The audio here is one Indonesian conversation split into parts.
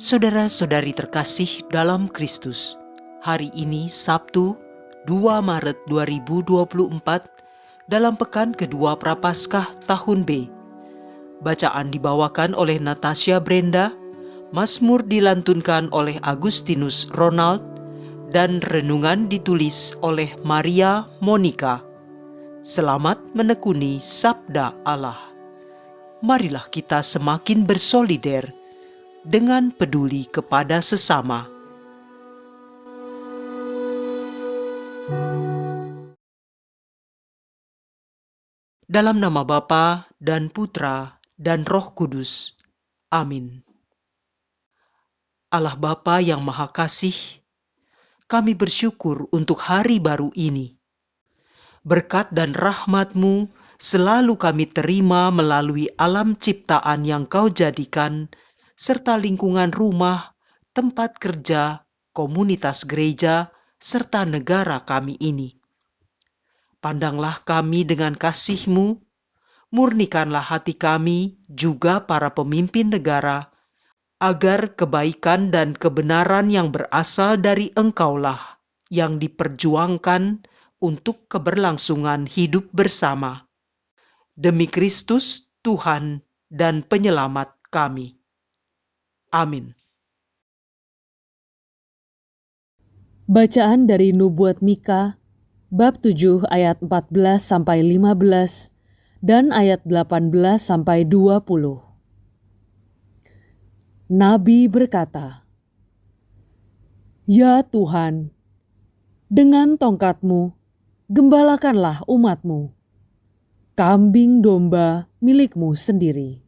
Saudara-saudari terkasih dalam Kristus, hari ini Sabtu 2 Maret 2024 dalam pekan kedua Prapaskah tahun B. Bacaan dibawakan oleh Natasha Brenda, Mazmur dilantunkan oleh Agustinus Ronald, dan renungan ditulis oleh Maria Monica. Selamat menekuni Sabda Allah. Marilah kita semakin bersolider dengan peduli kepada sesama. Dalam nama Bapa dan Putra dan Roh Kudus. Amin. Allah Bapa yang Maha Kasih, kami bersyukur untuk hari baru ini. Berkat dan rahmat-Mu selalu kami terima melalui alam ciptaan yang Kau jadikan, serta lingkungan rumah, tempat kerja, komunitas gereja, serta negara kami ini. Pandanglah kami dengan kasih-Mu, murnikanlah hati kami, juga para pemimpin negara, agar kebaikan dan kebenaran yang berasal dari Engkau-lah yang diperjuangkan untuk keberlangsungan hidup bersama. Demi Kristus, Tuhan dan Penyelamat kami. Amin. Bacaan dari Nubuat Mika, bab 7 ayat 14-15 dan ayat 18-20. Nabi berkata, "Ya Tuhan, dengan tongkat-Mu, gembalakanlah umat-Mu, kambing domba milik-Mu sendiri.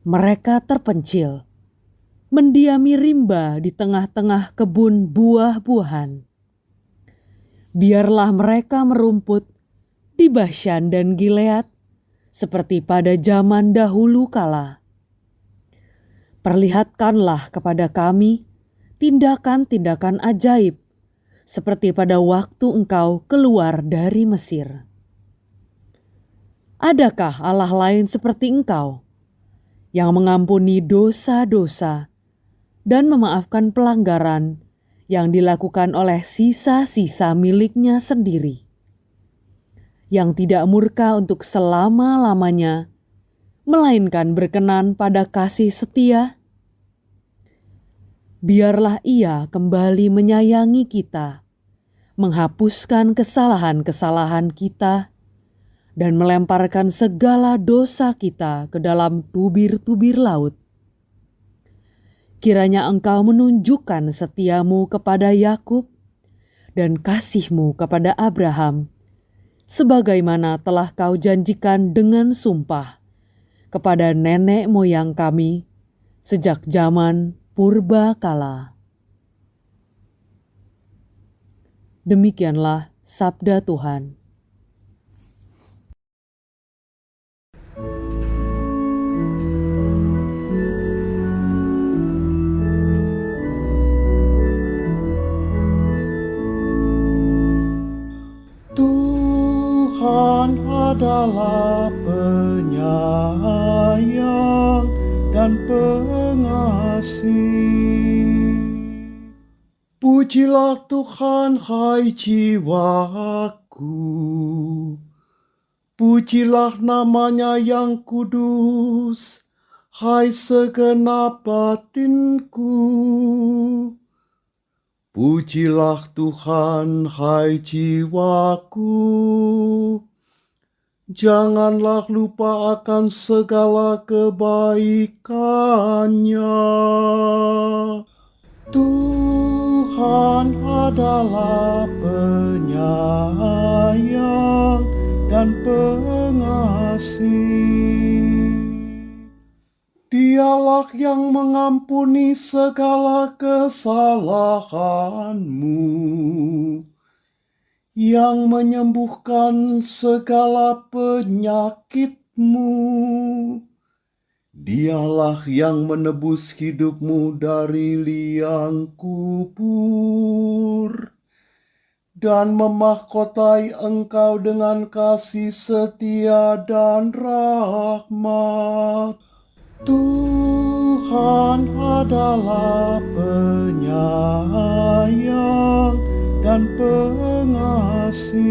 Mereka terpencil, mendiami rimba di tengah-tengah kebun buah-buahan. Biarlah mereka merumput di Bashan dan Gilead, seperti pada zaman dahulu kala. Perlihatkanlah kepada kami tindakan-tindakan ajaib, seperti pada waktu Engkau keluar dari Mesir. Adakah Allah lain seperti Engkau, yang mengampuni dosa-dosa dan memaafkan pelanggaran yang dilakukan oleh sisa-sisa miliknya sendiri, yang tidak murka untuk selama-lamanya, melainkan berkenan pada kasih setia? Biarlah Ia kembali menyayangi kita, menghapuskan kesalahan-kesalahan kita, dan melemparkan segala dosa kita ke dalam tubir-tubir laut. Kiranya Engkau menunjukkan setia-Mu kepada Yakub dan kasih-Mu kepada Abraham, sebagaimana telah Kau janjikan dengan sumpah kepada nenek moyang kami sejak zaman purba kala." Demikianlah sabda Tuhan. Tuhan adalah penyayang dan pengasih. Pujilah Tuhan, hai jiwaku. Pujilah namanya yang kudus, hai segenap batinku. Pujilah Tuhan, hai jiwaku. Janganlah lupa akan segala kebaikannya. Tuhan adalah penyayang dan pengasih. Dialah yang mengampuni segala kesalahanmu, yang menyembuhkan segala penyakitmu. Dialah yang menebus hidupmu dari liang kubur dan memahkotai engkau dengan kasih setia dan rahmat. Tuhan adalah penyayang dan pengasih.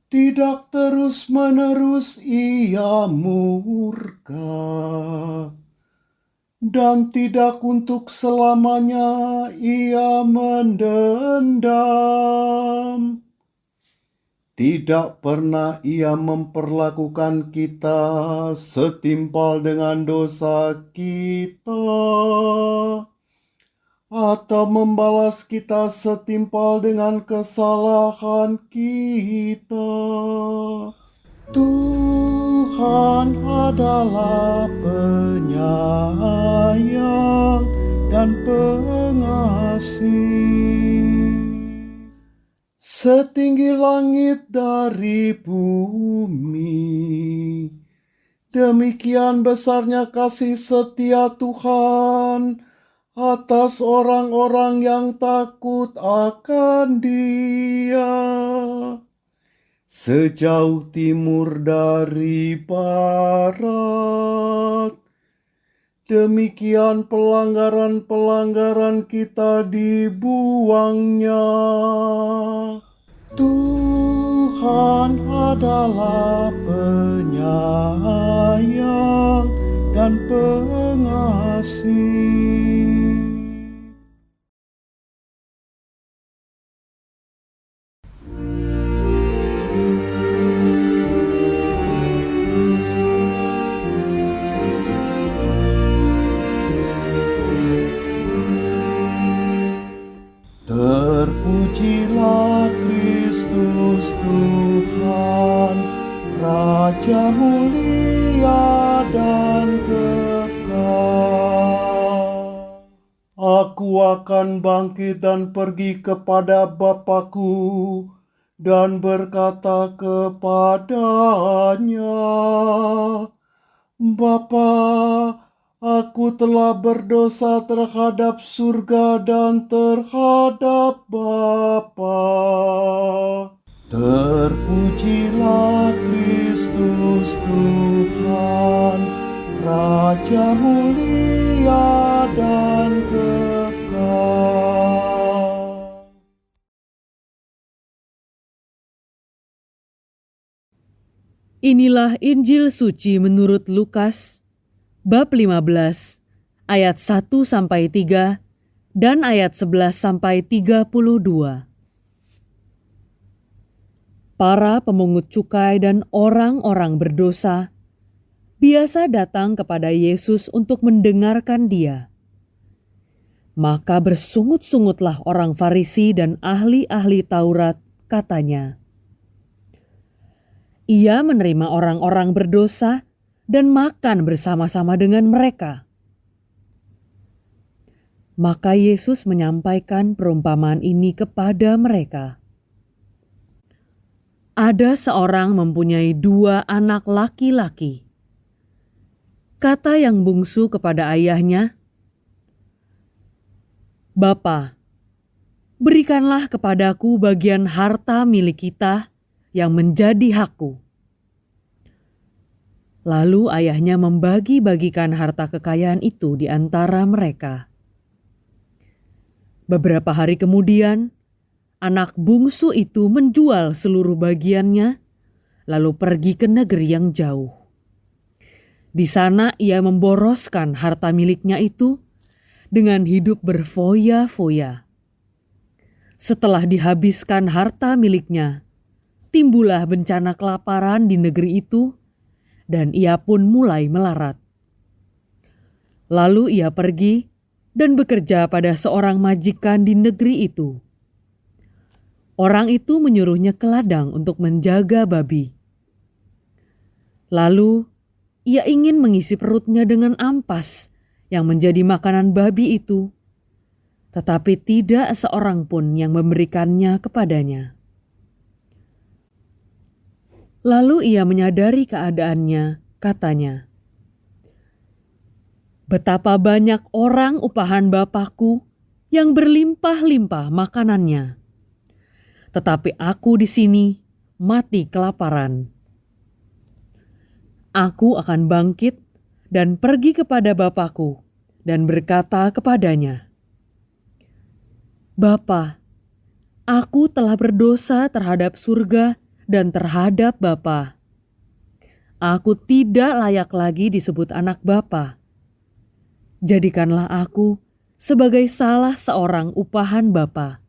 Tidak terus-menerus Ia murka, dan tidak untuk selamanya Ia mendendam. Tidak pernah Ia memperlakukan kita setimpal dengan dosa kita, atau membalas kita setimpal dengan kesalahan kita. Tuhan adalah penyayang dan pengasih. Setinggi langit dari bumi, demikian besarnya kasih setia Tuhan atas orang-orang yang takut akan Dia. Sejauh timur dari barat, demikian pelanggaran-pelanggaran kita dibuangnya. Tuhan adalah penyayang dan pengasih. Terpujilah Kristus Tuhan, Raja mulia dan kekal. Aku akan bangkit dan pergi kepada Bapakku dan berkata kepadanya, Bapa, aku telah berdosa terhadap surga dan terhadap Bapa. Terpujilah Kristus Tuhan, Raja mulia dan kekal. Inilah Injil suci menurut Lukas, bab 15, ayat 1-3 dan ayat 11-32. Para pemungut cukai dan orang-orang berdosa biasa datang kepada Yesus untuk mendengarkan Dia. Maka bersungut-sungutlah orang Farisi dan ahli-ahli Taurat, katanya, Ia menerima orang-orang berdosa dan makan bersama-sama dengan mereka. Maka Yesus menyampaikan perumpamaan ini kepada mereka. Ada seorang mempunyai 2 anak laki-laki. Kata yang bungsu kepada ayahnya, Bapa, berikanlah kepadaku bagian harta milik kita yang menjadi hakku. Lalu ayahnya membagi-bagikan harta kekayaan itu di antara mereka. Beberapa hari kemudian, anak bungsu itu menjual seluruh bagiannya, lalu pergi ke negeri yang jauh. Di sana ia memboroskan harta miliknya itu dengan hidup berfoya-foya. Setelah dihabiskan harta miliknya, timbullah bencana kelaparan di negeri itu, dan ia pun mulai melarat. Lalu ia pergi dan bekerja pada seorang majikan di negeri itu. Orang itu menyuruhnya ke ladang untuk menjaga babi. Lalu ia ingin mengisi perutnya dengan ampas yang menjadi makanan babi itu, tetapi tidak seorang pun yang memberikannya kepadanya. Lalu ia menyadari keadaannya, katanya, Betapa banyak orang upahan Bapakku yang berlimpah-limpah makanannya. Tetapi aku di sini mati kelaparan. aku akan bangkit dan pergi kepada bapakku dan berkata kepadanya, Bapa, aku telah berdosa terhadap surga dan terhadap Bapa. Aku tidak layak lagi disebut anak Bapa. Jadikanlah aku sebagai salah seorang upahan Bapa.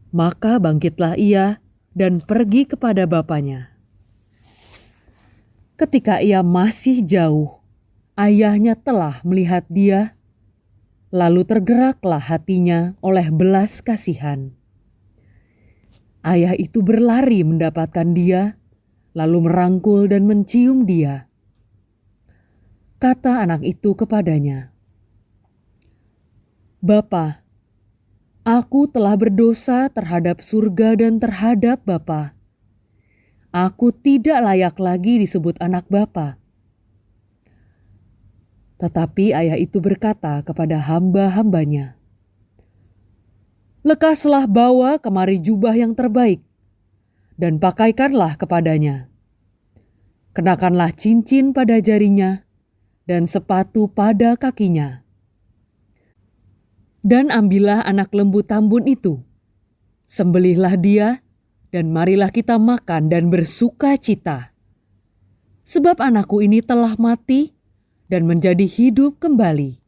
Maka bangkitlah ia dan pergi kepada bapaknya. Ketika ia masih jauh, ayahnya telah melihat dia, lalu tergeraklah hatinya oleh belas kasihan. Ayah itu berlari mendapatkan dia, lalu merangkul dan mencium dia. Kata anak itu kepadanya, Bapa, aku telah berdosa terhadap surga dan terhadap Bapa. Aku tidak layak lagi disebut anak Bapa. Tetapi ayah itu berkata kepada hamba-hambanya, lekaslah bawa kemari jubah yang terbaik, dan pakaikanlah kepadanya. Kenakanlah cincin pada jarinya, dan sepatu pada kakinya. Dan ambillah anak lembu tambun itu, sembelihlah dia, dan marilah kita makan dan bersuka cita. Sebab anakku ini telah mati dan menjadi hidup kembali.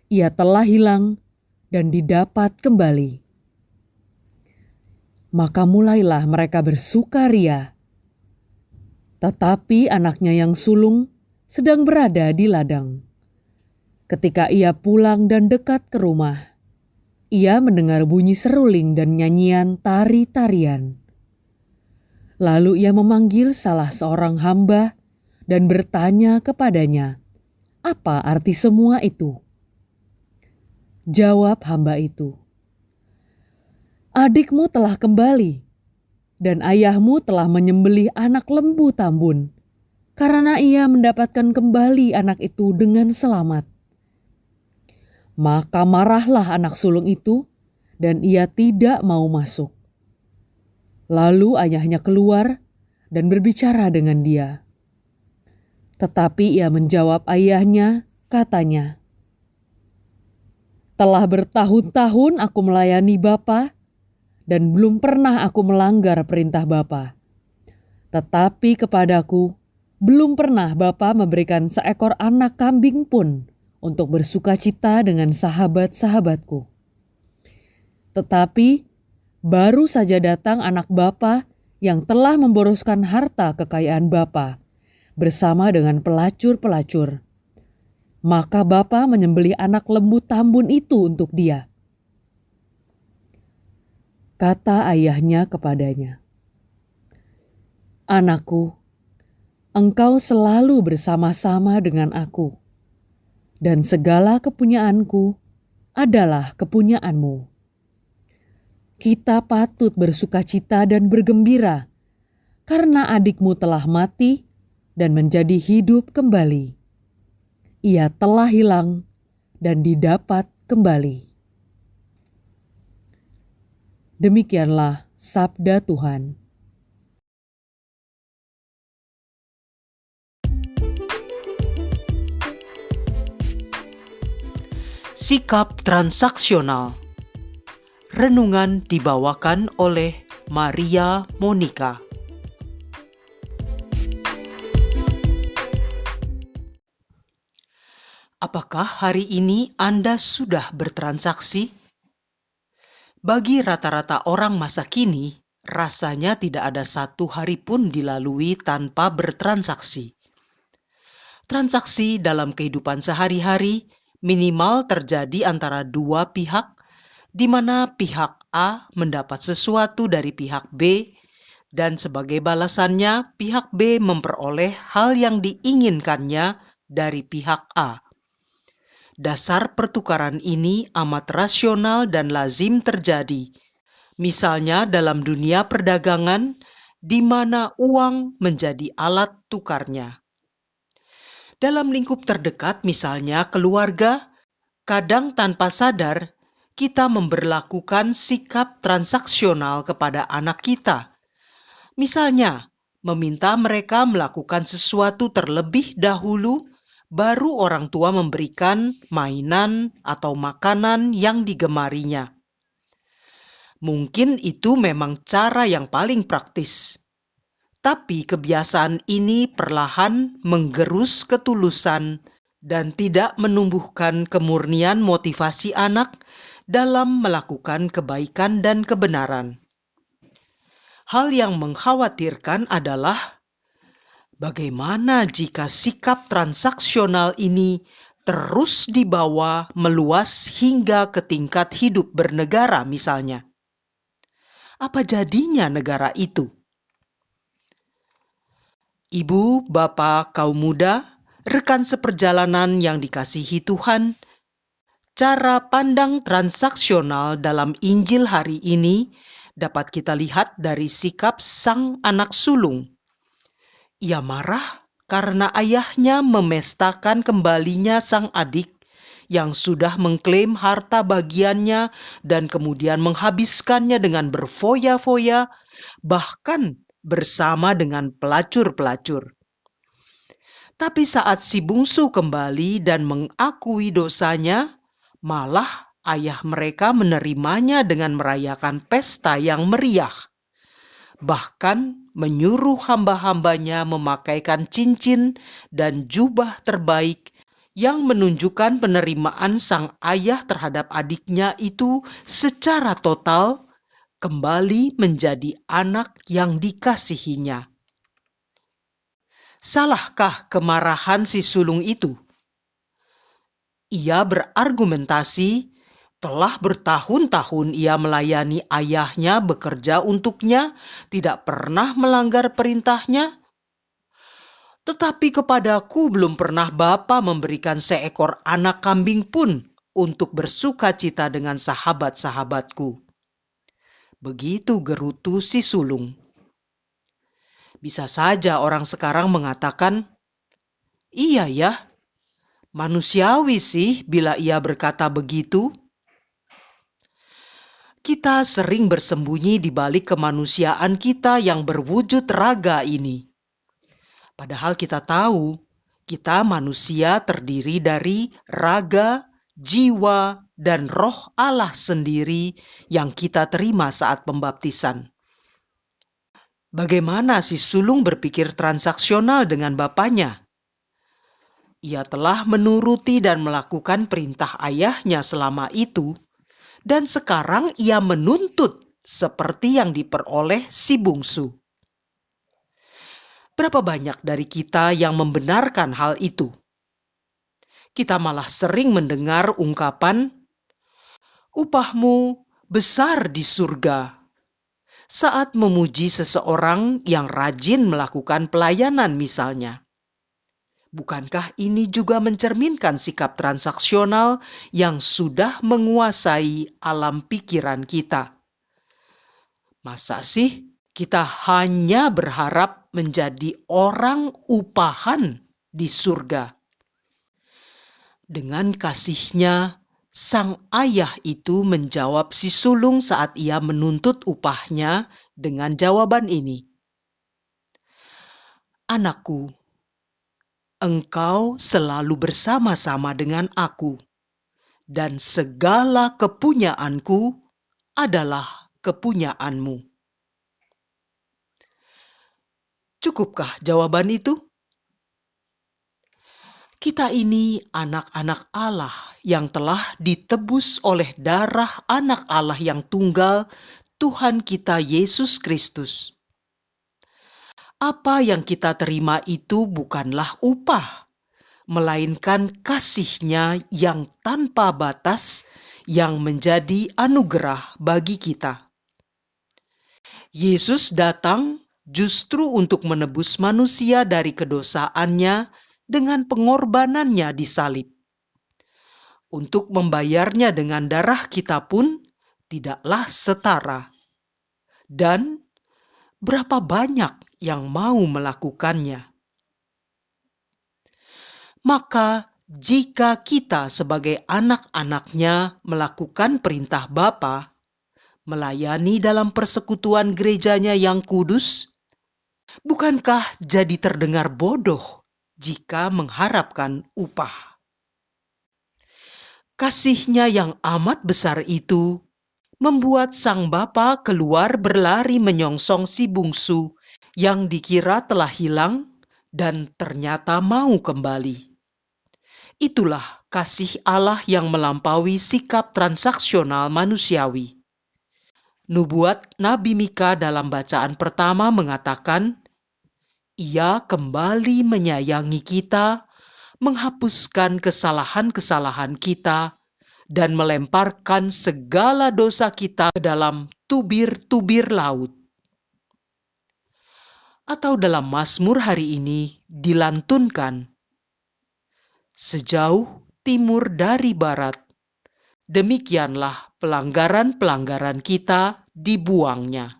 Ia telah hilang dan didapat kembali. Maka mulailah mereka bersukaria. Tetapi anaknya yang sulung sedang berada di ladang. Ketika ia pulang dan dekat ke rumah, ia mendengar bunyi seruling dan nyanyian tari-tarian. Lalu ia memanggil salah seorang hamba dan bertanya kepadanya, apa arti semua itu? Jawab hamba itu, adikmu telah kembali, dan ayahmu telah menyembelih anak lembu tambun, karena ia mendapatkan kembali anak itu dengan selamat. Maka marahlah anak sulung itu, dan ia tidak mau masuk. Lalu ayahnya keluar dan berbicara dengan dia. Tetapi ia menjawab ayahnya, katanya, telah bertahun-tahun aku melayani Bapa, dan belum pernah aku melanggar perintah Bapa. Tetapi kepadaku, belum pernah Bapa memberikan seekor anak kambing pun untuk bersukacita dengan sahabat-sahabatku. Tetapi baru saja datang anak Bapa yang telah memboroskan harta kekayaan Bapa bersama dengan pelacur-pelacur. Maka Bapa menyembelih anak lembu tambun itu untuk dia. Kata ayahnya kepadanya, anakku, engkau selalu bersama-sama dengan aku, dan segala kepunyaanku adalah kepunyaanmu. Kita patut bersukacita dan bergembira, karena adikmu telah mati dan menjadi hidup kembali. Ia telah hilang dan didapat kembali. Demikianlah sabda Tuhan. Sikap transaksional. Renungan dibawakan oleh Maria Monica. Apakah hari ini Anda sudah bertransaksi? Bagi rata-rata orang masa kini, rasanya tidak ada satu hari pun dilalui tanpa bertransaksi. Transaksi dalam kehidupan sehari-hari minimal terjadi antara dua pihak, di mana pihak A mendapat sesuatu dari pihak B, dan sebagai balasannya pihak B memperoleh hal yang diinginkannya dari pihak A. Dasar pertukaran ini amat rasional dan lazim terjadi, misalnya dalam dunia perdagangan, di mana uang menjadi alat tukarnya. Dalam lingkup terdekat, misalnya keluarga, kadang tanpa sadar kita memberlakukan sikap transaksional kepada anak kita. Misalnya, meminta mereka melakukan sesuatu terlebih dahulu, baru orang tua memberikan mainan atau makanan yang digemarinya. Mungkin itu memang cara yang paling praktis. Tapi kebiasaan ini perlahan menggerus ketulusan dan tidak menumbuhkan kemurnian motivasi anak dalam melakukan kebaikan dan kebenaran. Hal yang mengkhawatirkan adalah bagaimana jika sikap transaksional ini terus dibawa meluas hingga ke tingkat hidup bernegara misalnya. Apa jadinya negara itu? Ibu, bapak, kaum muda, rekan seperjalanan yang dikasihi Tuhan, cara pandang transaksional dalam Injil hari ini dapat kita lihat dari sikap sang anak sulung. Ia marah karena ayahnya memestakan kembalinya sang adik yang sudah mengklaim harta bagiannya dan kemudian menghabiskannya dengan berfoya-foya, bahkan bersama dengan pelacur-pelacur. Tapi saat si bungsu kembali dan mengakui dosanya, malah ayah mereka menerimanya dengan merayakan pesta yang meriah. Bahkan menyuruh hamba-hambanya memakaikan cincin dan jubah terbaik yang menunjukkan penerimaan sang ayah terhadap adiknya itu secara total kembali menjadi anak yang dikasihinya. Salahkah kemarahan si sulung itu? Ia berargumentasi telah bertahun-tahun ia melayani ayahnya, bekerja untuknya, tidak pernah melanggar perintahnya. Tetapi kepadaku belum pernah Bapa memberikan seekor anak kambing pun untuk bersuka cita dengan sahabat-sahabatku. Begitu gerutu si sulung. Bisa saja orang sekarang mengatakan, iya ya, manusiawi sih bila ia berkata begitu. Kita sering bersembunyi di balik kemanusiaan kita yang berwujud raga ini. Padahal kita tahu, kita manusia terdiri dari raga, jiwa, dan roh Allah sendiri yang kita terima saat pembaptisan. Bagaimana si sulung berpikir transaksional dengan bapaknya? Ia telah menuruti dan melakukan perintah ayahnya selama itu, dan sekarang ia menuntut seperti yang diperoleh si bungsu. Berapa banyak dari kita yang membenarkan hal itu? Kita malah sering mendengar ungkapan, upahmu besar di surga, saat memuji seseorang yang rajin melakukan pelayanan misalnya. Bukankah ini juga mencerminkan sikap transaksional yang sudah menguasai alam pikiran kita? Masa sih kita hanya berharap menjadi orang upahan di surga? Dengan kasihnya, sang ayah itu menjawab si sulung saat ia menuntut upahnya dengan jawaban ini. Anakku, engkau selalu bersama-sama dengan aku, dan segala kepunyaanku adalah kepunyaanmu. Cukupkah jawaban itu? Kita ini anak-anak Allah yang telah ditebus oleh darah anak Allah yang tunggal, Tuhan kita Yesus Kristus. Apa yang kita terima itu bukanlah upah, melainkan kasih-Nya yang tanpa batas yang menjadi anugerah bagi kita. Yesus datang justru untuk menebus manusia dari kedosaannya dengan pengorbanannya di salib. Untuk membayarnya dengan darah kita pun tidaklah setara. Dan berapa banyak yang mau melakukannya? Maka jika kita sebagai anak-anaknya melakukan perintah Bapa, melayani dalam persekutuan gerejanya yang kudus, Bukankah jadi terdengar bodoh jika mengharapkan upah? Kasih-Nya yang amat besar itu membuat sang bapa keluar berlari menyongsong si bungsu yang dikira telah hilang dan ternyata mau kembali. Itulah kasih Allah yang melampaui sikap transaksional manusiawi. Nubuat Nabi Mika dalam bacaan pertama mengatakan, Ia kembali menyayangi kita, menghapuskan kesalahan-kesalahan kita, dan melemparkan segala dosa kita ke dalam tubir-tubir laut. Atau dalam Mazmur hari ini dilantunkan, sejauh timur dari barat, demikianlah pelanggaran-pelanggaran kita dibuangnya.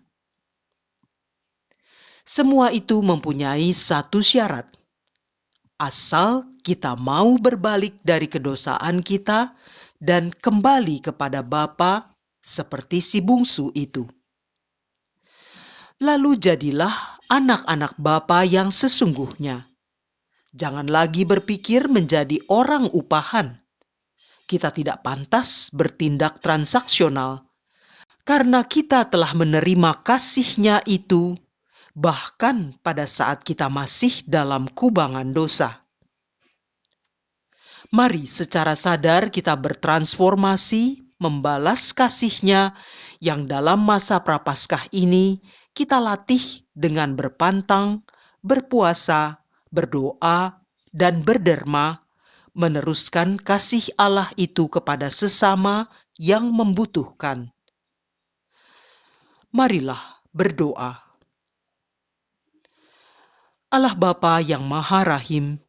Semua itu mempunyai satu syarat. Asal kita mau berbalik dari kedosaan kita dan kembali kepada Bapa seperti si bungsu itu. Lalu jadilah anak-anak Bapa yang sesungguhnya. Jangan lagi berpikir menjadi orang upahan. Kita tidak pantas bertindak transaksional karena kita telah menerima kasih-Nya itu bahkan pada saat kita masih dalam kubangan dosa. Mari secara sadar kita bertransformasi membalas kasih-Nya yang dalam masa Prapaskah ini kita latih dengan berpantang, berpuasa, berdoa, dan berderma, meneruskan kasih Allah itu kepada sesama yang membutuhkan. Marilah berdoa. Allah Bapa yang Maha Rahim,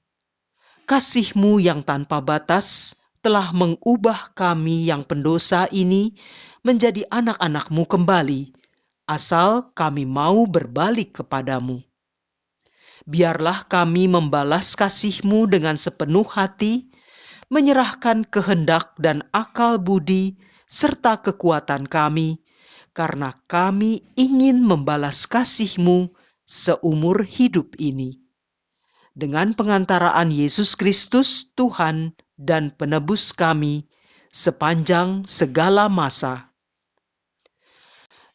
kasih-Mu yang tanpa batas telah mengubah kami yang pendosa ini menjadi anak-anak-Mu kembali, asal kami mau berbalik kepadamu. Biarlah kami membalas kasih-Mu dengan sepenuh hati, menyerahkan kehendak dan akal budi serta kekuatan kami, karena kami ingin membalas kasih-Mu seumur hidup ini. Dengan pengantaraan Yesus Kristus, Tuhan dan Penebus kami, sepanjang segala masa.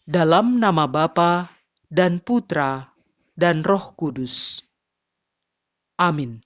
Dalam nama Bapa dan Putra dan Roh Kudus. Amin.